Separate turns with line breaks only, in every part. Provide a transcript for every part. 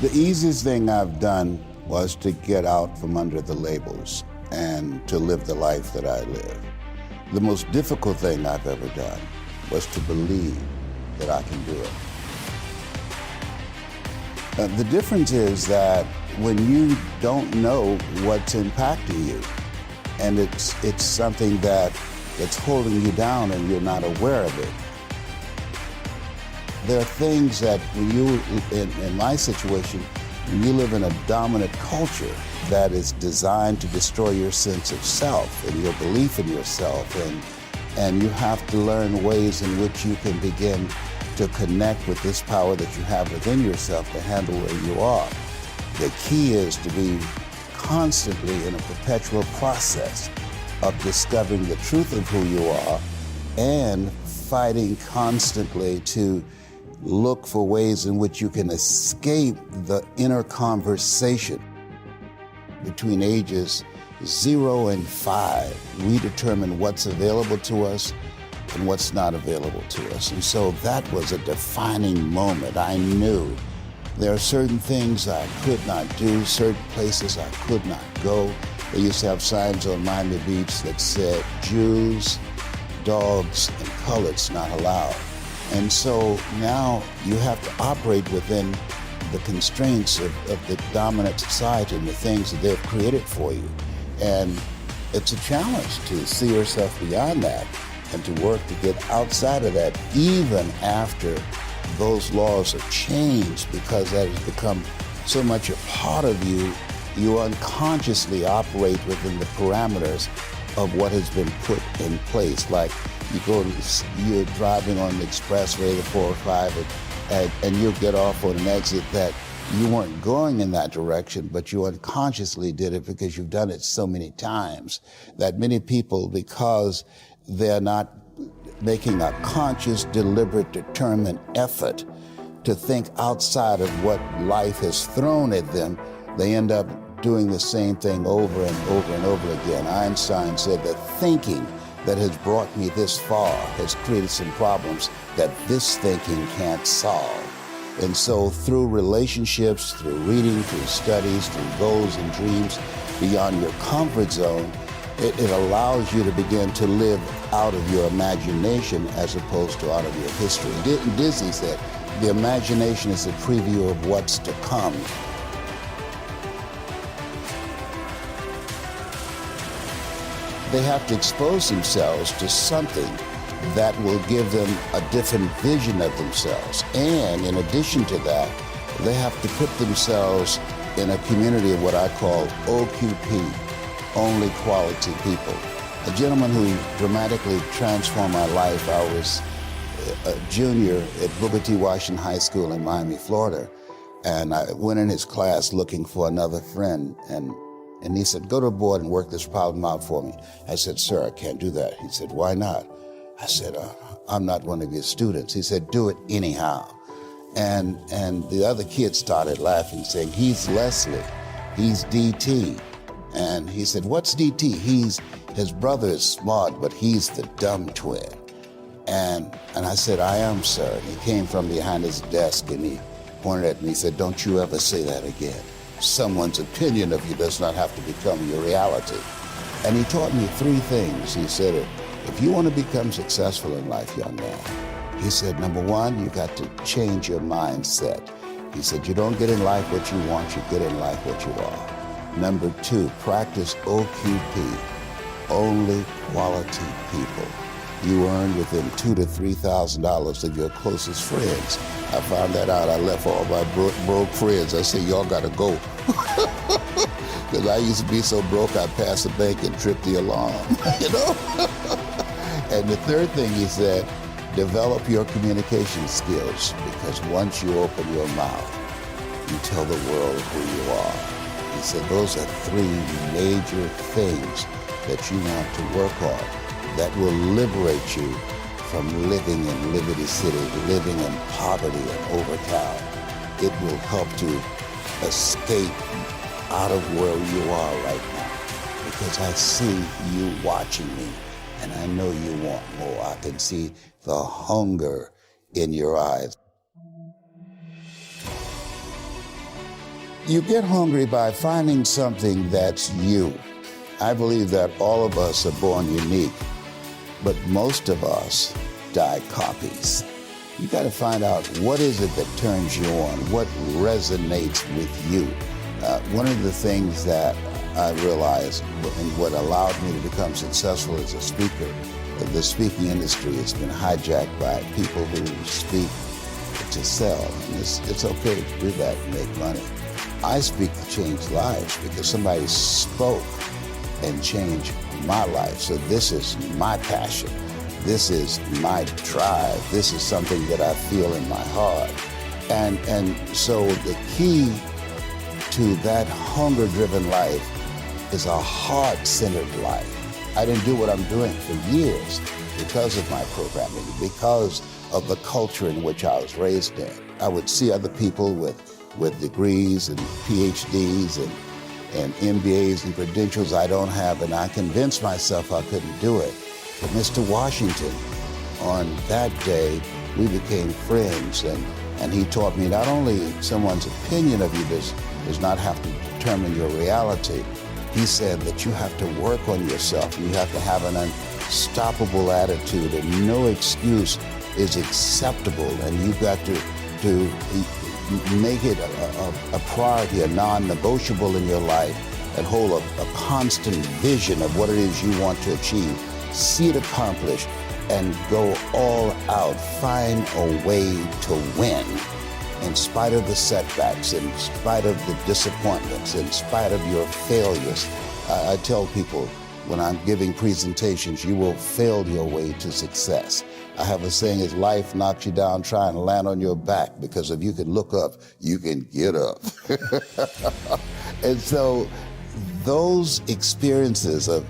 The easiest thing I've done was to get out from under the labels and to live the life that I live. The most difficult thing I've ever done was to believe that I can do it. The difference is that when you don't know what's impacting you, and it's something that's holding you down and you're not aware of it. There are things that when you, in my situation, when you live in a dominant culture that is designed to destroy your sense of self and your belief in yourself, and you have to learn ways in which you can begin to connect with this power that you have within yourself to handle where you are. The key is to be constantly in a perpetual process of discovering the truth of who you are and fighting constantly to look for ways in which you can escape the inner conversation. Between ages 0 and 5, we determine what's available to us and what's not available to us. And so that was a defining moment. I knew there are certain things I could not do, certain places I could not go. They used to have signs on Miami Beach that said, Jews, dogs, and coloreds not allowed. And so now you have to operate within the constraints of the dominant society and the things that they've created for you. And it's a challenge to see yourself beyond that and to work to get outside of that even after those laws have changed, because that has become so much a part of you. You unconsciously operate within the parameters of what has been put in place. Like you're driving on the expressway, the 405, and you'll get off on an exit that you weren't going in that direction, but you unconsciously did it because you've done it so many times that many people, because they're not making a conscious, deliberate, determined effort to think outside of what life has thrown at them, they end up doing the same thing over and over and over again. Einstein said that thinking that has brought me this far has created some problems that this thinking can't solve. And so through relationships, through reading, through studies, through goals and dreams beyond your comfort zone, it allows you to begin to live out of your imagination as opposed to out of your history. Disney said, the imagination is a preview of what's to come. They have to expose themselves to something that will give them a different vision of themselves. And in addition to that, they have to put themselves in a community of what I call OQP, only quality people. A gentleman who dramatically transformed my life, I was a junior at Booker T. Washington High School in Miami, Florida. And I went in his class looking for another friend, and he said, go to the board and work this problem out for me. I said, sir, I can't do that. He said, why not? I said, I'm not one of your students. He said, do it anyhow. And the other kids started laughing, saying, he's Leslie, he's DT. And he said, what's DT? His brother is smart, but he's the dumb twin. And I said, I am, sir. And he came from behind his desk and he pointed at me and said, don't you ever say that again. Someone's opinion of you does not have to become your reality. And he taught me 3 things. He said, if you want to become successful in life, young man, he said, number 1, you got to change your mindset. He said, you don't get in life what you want, you get in life what you are. Number 2, practice OQP, only quality people. You earn within $2,000 to $3,000 of your closest friends. I found that out. I left all my broke friends. I said, y'all gotta go. Because I used to be so broke, I'd pass the bank and trip the alarm, you know? And the third thing he said, develop your communication skills, because once you open your mouth, you tell the world who you are. He said, those are 3 major things that you want to work on that will liberate you from living in Liberty City, living in poverty and overtown. It will help to escape out of where you are right now, because I see you watching me and I know you want more. I can see the hunger in your eyes. You get hungry by finding something that's you. I believe that all of us are born unique, but most of us die copies. You got to find out what is it that turns you on, what resonates with you. One of the things that I realized and what allowed me to become successful as a speaker, the speaking industry has been hijacked by people who speak to sell. And it's okay to do that and make money. I speak to change lives because somebody spoke and changed my life. So this is my passion. This is my drive. This is something that I feel in my heart. And so the key to that hunger-driven life is a heart-centered life. I didn't do what I'm doing for years because of my programming, because of the culture in which I was raised in. I would see other people with degrees and PhDs and MBAs and credentials I don't have, and I convinced myself I couldn't do it. But Mr. Washington, on that day, we became friends, and he taught me not only someone's opinion of you does not have to determine your reality. He said that you have to work on yourself. You have to have an unstoppable attitude, and no excuse is acceptable, and you've got to make it a priority, a non-negotiable in your life, and hold a constant vision of what it is you want to achieve. See it accomplished and go all out. Find a way to win in spite of the setbacks, in spite of the disappointments, in spite of your failures. I tell people when I'm giving presentations, you will fail your way to success. I have a saying, is life knocks you down, try and land on your back, because if you can look up, you can get up. And so those experiences of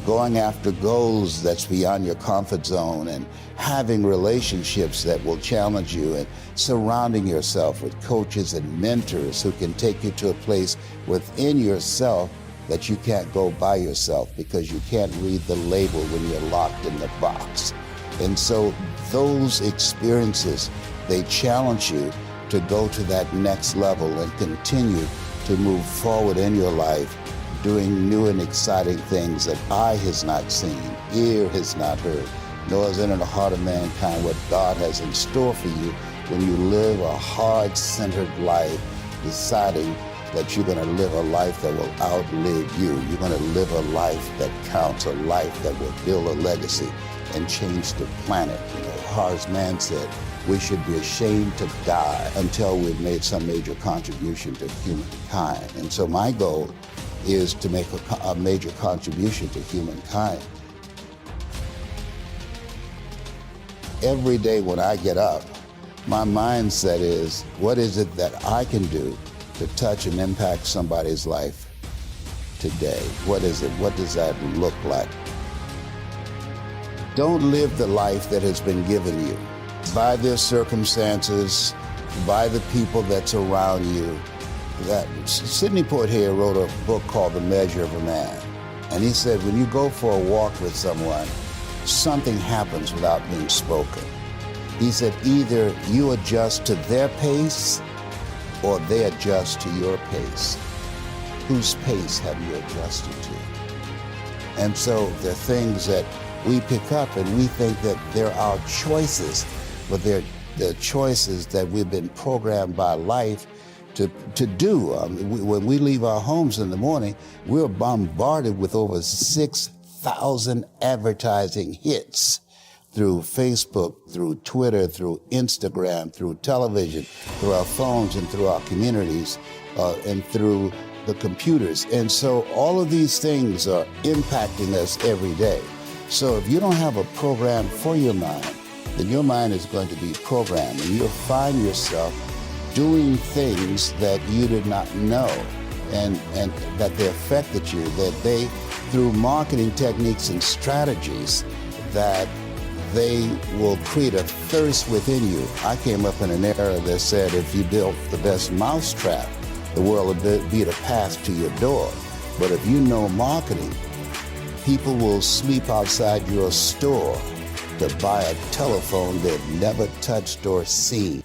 going after goals that's beyond your comfort zone, and having relationships that will challenge you, and surrounding yourself with coaches and mentors who can take you to a place within yourself that you can't go by yourself because you can't read the label when you're locked in the box. And so those experiences, they challenge you to go to that next level and continue to move forward in your life, doing new and exciting things that eye has not seen, ear has not heard, nor is it in the heart of mankind what God has in store for you when you live a heart-centered life, deciding that you're going to live a life that will outlive you. You're going to live a life that counts, a life that will build a legacy and change the planet. You know, Horace Mann said, we should be ashamed to die until we've made some major contribution to humankind. And so my goal is to make a major contribution to humankind. Every day when I get up, my mindset is, what is it that I can do to touch and impact somebody's life today? What is it? What does that look like? Don't live the life that has been given you by their circumstances, by the people that's around you. That Sidney Poitier wrote a book called The Measure of a Man. And he said, when you go for a walk with someone, something happens without being spoken. He said, either you adjust to their pace or they adjust to your pace. Whose pace have you adjusted to? And so there are things that we pick up and we think that they're our choices, but they're choices that we've been programmed by life to do. When we leave our homes in the morning, we're bombarded with over 6,000 advertising hits through Facebook, through Twitter, through Instagram, through television, through our phones and through our communities, and through the computers. And so all of these things are impacting us every day. So if you don't have a program for your mind, then your mind is going to be programmed, and you'll find yourself doing things that you did not know, and that they affected you, that they, through marketing techniques and strategies, that they will create a thirst within you. I came up in an era that said if you built the best mousetrap, the world will be the path to your door. But if you know marketing, people will sleep outside your store to buy a telephone they've never touched or seen.